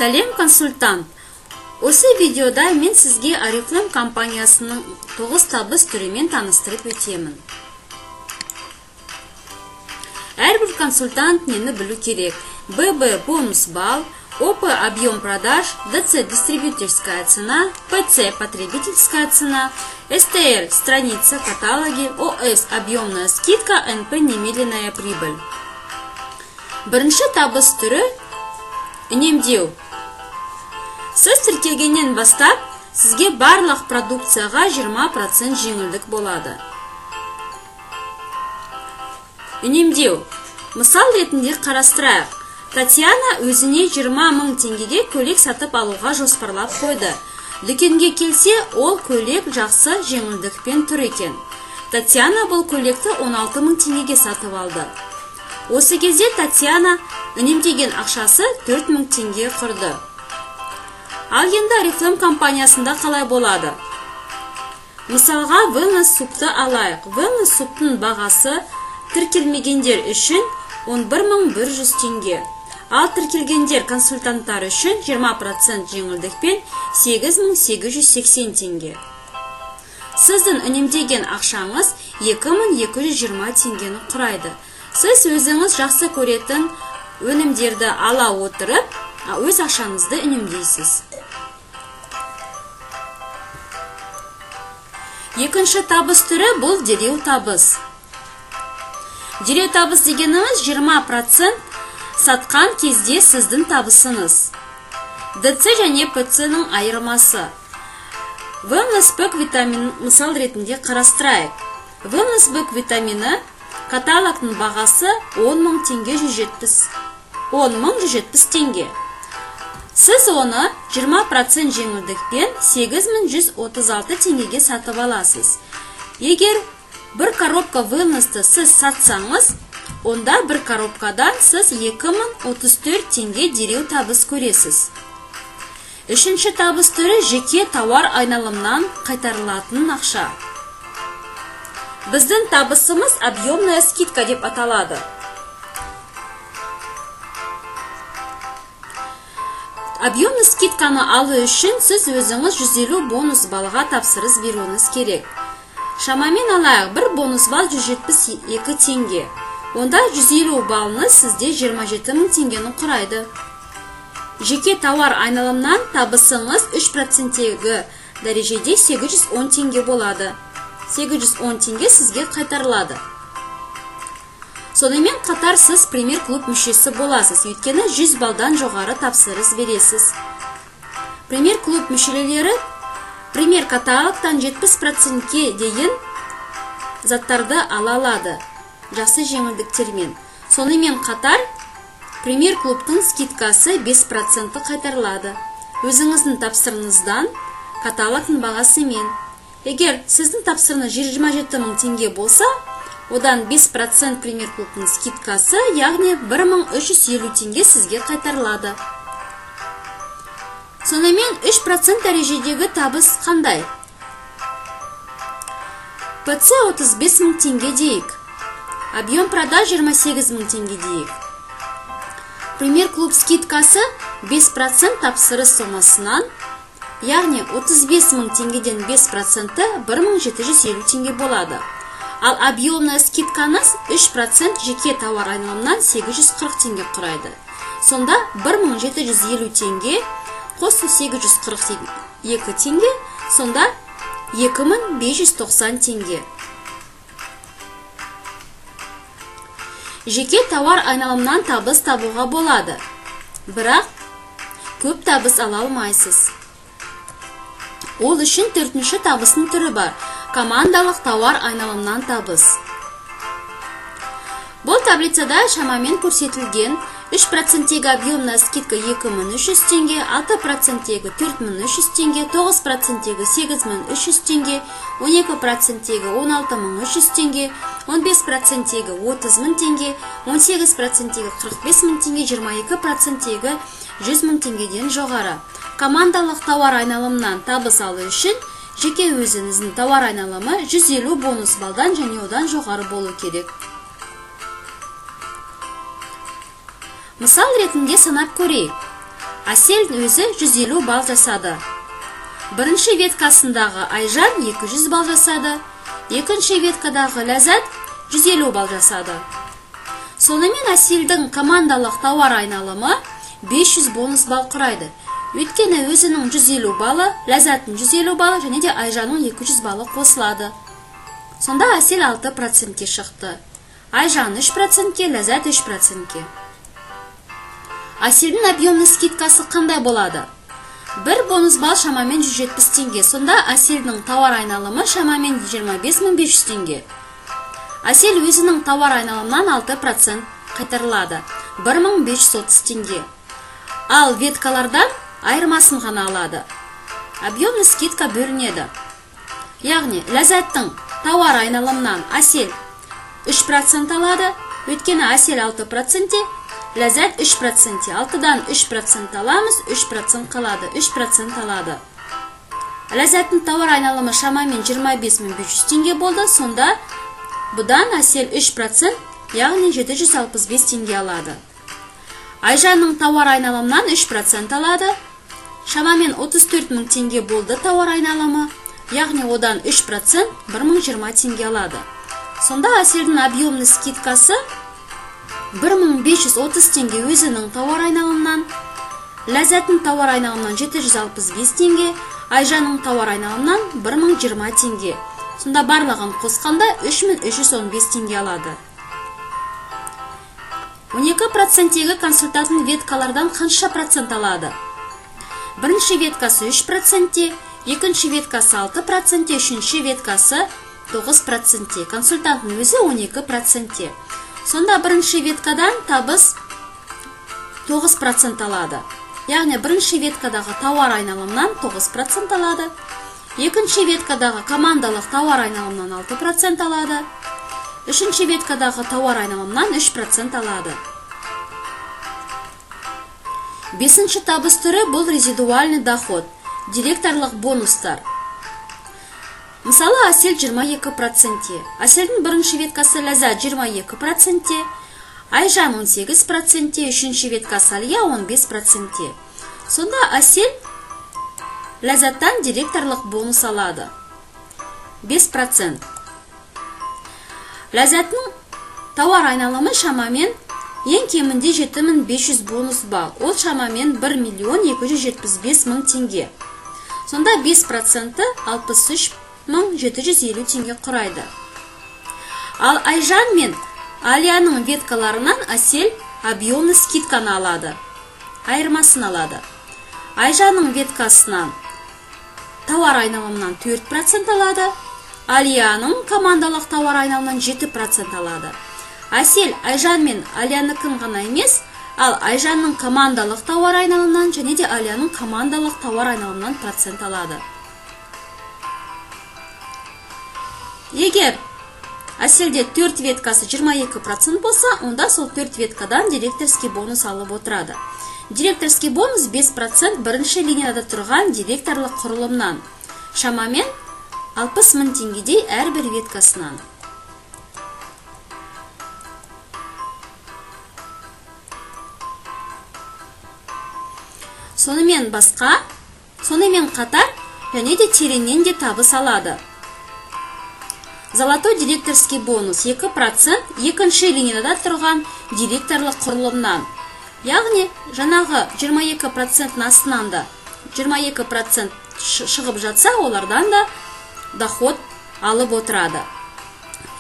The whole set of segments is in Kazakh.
Сәлем консультант. Осы видеода мен сізге Oriflame компаниясының 9 табыс түрімен таныстырып өтемін. Әрбір консультант нені білу керек? ББ бонус балл, ОП объем продаж, ДЦ дистрибьюторская цена, ПЦ потребительская цена, СТР страница каталоги, ОС объемная скидка, НП немедленная прибыль. Бірінші табыс түрі үнемдеу. Сіз тіркелгеннен бастап, сізге барлық продукцияға 20% жеңілдік болады. Үнемдеу. Мысал ретінде қарастырайық. Татьяна өзіне 20 000 теңгеге көйлек сатып алуға жоспарлап қойды. Дүкенге келсе, ол көйлек жақсы жеңілдікпен тұр екен. Татьяна бұл көйлекті 16 000 теңгеге сатып алды. Осы кезде Татьяна үнемдеген ақшасы 4 000 теңге құрды. Ал енді Oriflame компаниясында қалай болады? Мысалға, wellness супты алайық. Wellness суптың бағасы тіркелмегендер үшін 11 100 теңге. Ал тіркелгендер консультанттар үшін 20% жеңілдікпен 8 880 теңге. Сіздің үнемдеген ақшаңыз 2220 теңгені құрайды. Сіз өзіңіз жақсы көретін өнімдерді ала отырып, өз ақшаңызды үнемдейсіз. Екінші табыс түрі бұл дереу табыс. Дереу табыс дегеніміз 20% сатқан кезде сіздің табысыңыз. ДЦ және ПЦ-ның айырмасы. Wellness Б витаминін мысал ретінде қарастырайық. Wellness Б витамині каталогтың бағасы 10 000 теңге 170 теңге. Сіз оны 20% жеңілдікпен 8136 теңгеге сатып аласыз. Егер бір коробка Wellness'ты сіз сатсаңыз, онда бір коробкадан сіз 2034 теңге дереу табыс көресіз. Үшінші табыс түрі жеке тауар айналымнан қайтарылатын ақша. Біздің табысымыз объемная скидка деп аталады. Объемный скидканы алу үшін сіз өзіңіз 150 бонус балға тапсырыс беруіңіз керек. Шамамен алайық, бір бонус бал 172 теңге. Онда 150 балны сізде 27 000 теңгені құрайды. Жеке тауар айналымнан табысыңыз 3%-тегі дәрежеде 810 теңге болады. 810 теңге сізге қайтарылады. Сонымен қатар сіз премьер клуб мүшесі боласыз, өйткені 100 балдан жоғары тапсырыс бересіз. Премьер клуб мүшелері премьер каталогтан 70%-ке дейін заттарды ала алады, жақсы жеңілдіктермен. Сонымен қатар премьер клубтың скидкасы 5% қайтарылады. Өзіңіздің тапсырыңыздан каталогтың бағасымен. Егер сіздің тапсырыңыз 27 000 теңге болса, одан 5% премьер клубтың скидкасы, яғни 1350 теңге сізге қайтарылады. Сонымен 3% дәрежедегі табыс қандай? ПЦ 35 000 теңге дейік. Объем продаж 28 000 теңге дейік. Премьер клуб скидкасы 5% тапсырыс сомасынан, яғни 35 000 теңгеден 5%-ті 1750 теңге болады. Ал объемная скидкаңыз 3% жеке тауар айналымнан 840 теңге құрайды. Сонда 1750 теңге қосу 842 теңге, сонда 2590 теңге. Жеке тауар айналымнан табыс табуға болады. Бірақ көп табыс ала алмайсыз. Ол үшін төртінші табысының түрі бар. Командалық тауар айналымнан табыс. Бұл таблицада шамамен көрсетілген 3%-тегі объемная скидка 2300 теңге, 6%-тегі 4300 теңге, 9%-тегі 8300 теңге, 12%-тегі 16300 теңге, 15%-тегі 30 000 теңге, 18%-тегі 45 000 теңге, 22%-тегі 100 000 теңгеден жоғары. Командалық тауар айналымнан табыс алу үшін жеке өзіңіздің тауар айналымы 150 бонус балдан және одан жоғары болу керек. Мысал ретінде санап көрейік. Әсел өзі 150 балл жасады. Бірінші веткасындағы Айжан 200 балл жасады. Екінші веткадағы Ләззат 150 балл жасады. Сонымен Әселдің командалық тауар айналымы 500 бонус балл құрайды. Өйткені өзінің 150 баллы, Ләззаттың 150 баллы және де Айжанның 200 баллы қосылады. Сонда Әсел 6%-ке шықты. Айжан 3%-ке, Ләззат 3%-ке. Әселдің объемный скидкасы қандай болады? Бір бонус балл шамамен 170 теңге. Сонда Әселдің тауар айналымы шамамен 25500 теңге. Әсел өзінің тауар айналымнан 6% қайтарылады. 1530 теңге. Ал веткалардан айырмасын ғана алады. Объемный скидка бөлінеді. Яғни Ләззаттың тауар айналымнан Әсел 3% алады. Өйткені Әсел 6%, Ләззат 3%. 6-дан 3% аламыз, 3% қалады. 3% алады. Ләззаттың тауар айналымы шамамен 25500 теңге болды. Сонда бұдан Әсел 3%, яғни 765 теңге алады. Айжанның тауар айналымнан 3% алады. Шамамен 34 000 теңге болды тауар айналымы, яғни одан 3% 1020 теңге алады. Сонда Әселдің объемный скидкасы 1530 теңге өзінің тауар айналымнан, Ләззаттың тауар айналымнан 765 теңге, Айжанның тауар айналымнан 1020 теңге. Сонда барлығын қосқанда 3315 теңге алады. 12%-тегі консультанттың веткалардан қанша процент алады? Бірінші веткасы 3%, екінші веткасы 6%, үшінші веткасы 9%. Консультанттың өзі 12%. Сонда бірінші веткадан табыс 9% алады. Яғни бірінші веткадағы тауар айналымнан 9% алады. Екінші веткадағы командалық тауар айналымнан 6% алады. Үшінші веткадағы тауар айналымнан 3% алады. Бесінші табыс түрі бұл резидуальный доход, директорлық бонустар. Мысалы, Әсел 22%. Әселдің бірінші веткасы Ләззат 22%, Айжан 18%, үшінші веткасы Алия 15%. Сонда Әсел Ләззаттан директорлық бонус алады. 5%. Ләззаттың тауар айналымы шамамен ең кемінде 7500 бонус балл. Ол шамамен 1 275 000 теңге. Сонда 5% 63 750 теңге құрайды. Ал Айжан мен Алияның веткаларынан Әсел объемный скидканы алады. Айырмасын алады. Айжанның веткасынан тауар айналымынан 4% алады. Алияның командалық тауар айналымынан 7% алады. Әсел Айжан мен Алияныкін ғана емес, ал Айжанның командалық тауар айналымынан және де Алияның командалық тауар айналымынан процент алады. Егер Әселде 4 веткасы 22% болса, онда сол 4 веткадан директорский бонус алып отырады. Директорский бонус 5% бірінші линияда тұрған директорлық құрылымнан. Шамамен 60 000 теңгедей әрбір веткасынан. Сонымен қатар, және де тереңнен де табыс алады. Золотой директорский бонус 2% екінші линияда тұрған директорлық құрылымнан. Яғни, жаңағы 22% астынан да 22% шығып жатса, олардан да доход алып отырады.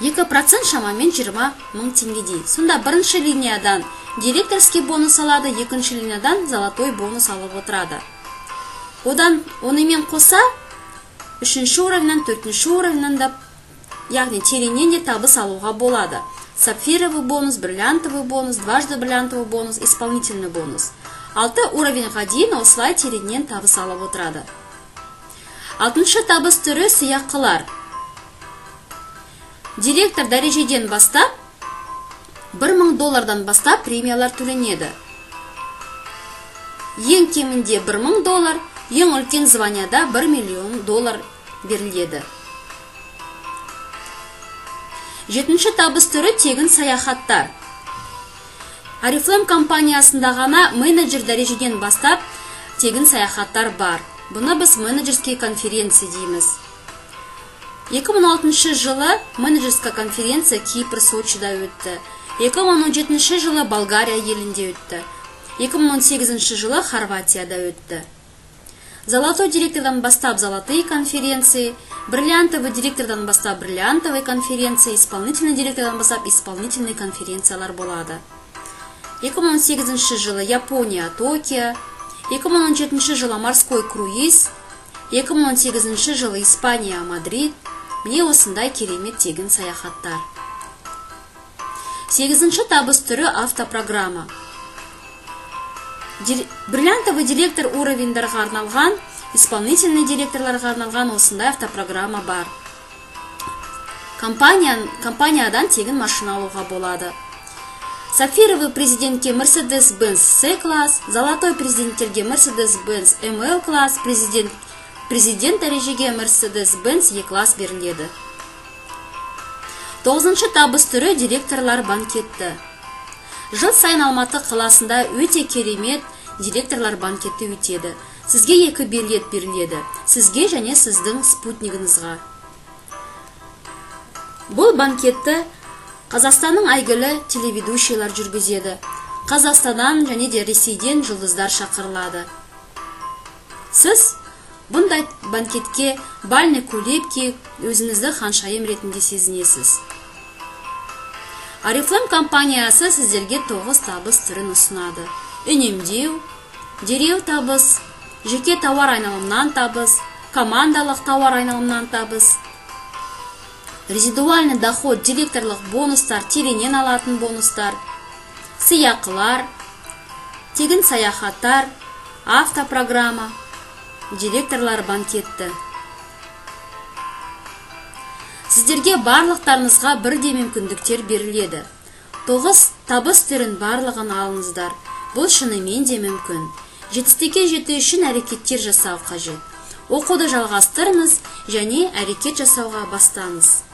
2% шамамен 20 000 теңгедей. Сонда бірінші линиядан директорский бонус алады, екінші линиядан золотой бонус алып отырады. Онымен қоса, үшінші уровеннан, төртінші уровеннан да, яғни тереңнен де табыс алуға болады. Сапфировый бонус, бриллиантовый бонус, дважды бриллиантовый бонус, исполнительный бонус. 6 уровеньға дейін осылай тереңнен табыс алып отырады. 6-шы табыс түрі сыйақылар. Директор дәрежеден бастап, $1000 бастап премиялар төленеді. Ең кемінде $1000, ең үлкен званияда $1 000 000 беріледі. 7-ші табыс түрі тегін саяхаттар. Oriflame компаниясында ғана менеджер дәрежеден бастап тегін саяхаттар бар. Бұны біз менеджерский конференция дейміз. 2006 жылы менеджерская конференция Кипр, Сочида өтті. 2017 жылы Болгария елінде өтті. 2018 жылы Хорватияда өтті. Золотой директордан бастап золотые конференции, бриллиантовый директордан бастап бриллиантовый конференции, исполнительный директордан бастап исполнительный конференциялар болады. 2018 жылы Япония, Токио, 2017 жылы морской круиз, 2018 жылы Испания, Мадрид. Міне осындай керемет тегін саяхаттар. 8-ші табыс түрі автопрограмма. Бриллиантовый директор уровендерға арналған, исполнительный директорларға арналған осындай автопрограмма бар. Компаниядан тегін машина алуға болады. Сапфировый президентке Mercedes-Benz C-класс, золотой президенттерге Mercedes-Benz ML-класс, президент дәрежеге Mercedes-Benz E-класс беріледі. 9-ші табыс түрі директорлар банкетті. Жыл сайын Алматы қаласында өте керемет директорлар банкетті өтеді. Сізге 2 билет беріледі. Сізге және сіздің спутнигіңізға. Бұл банкетті Қазақстанның әйгілі телеведущийлар жүргізеді. Қазақстаннан және де Ресейден жұлдыздар шақырылады. Сіз бұндай банкетке бальный көйлек киіп, өзіңізді ханшайым ретінде сезінесіз. Oriflame компаниясы сіздерге 9 табыс түрін ұсынады. Үнемдеу, дереу табыс, жеке тауар айналымнан табыс, командалық тауар айналымнан табыс, резидуальный доход директорлық бонустар, теренен алатын бонустар, сыйақылар, тегін саяхаттар, автопрограмма, директорлар банкетті. Сіздерге барлықтарыңызға бірдей мүмкіндіктер беріледі. 9 табыс түрін барлығын алыңыздар. Бұл шынымен де мүмкін. Жетістікке жету үшін әрекеттер жасау қажет. Оқуды жалғастырыңыз және әрекет жасауға бастаңыз.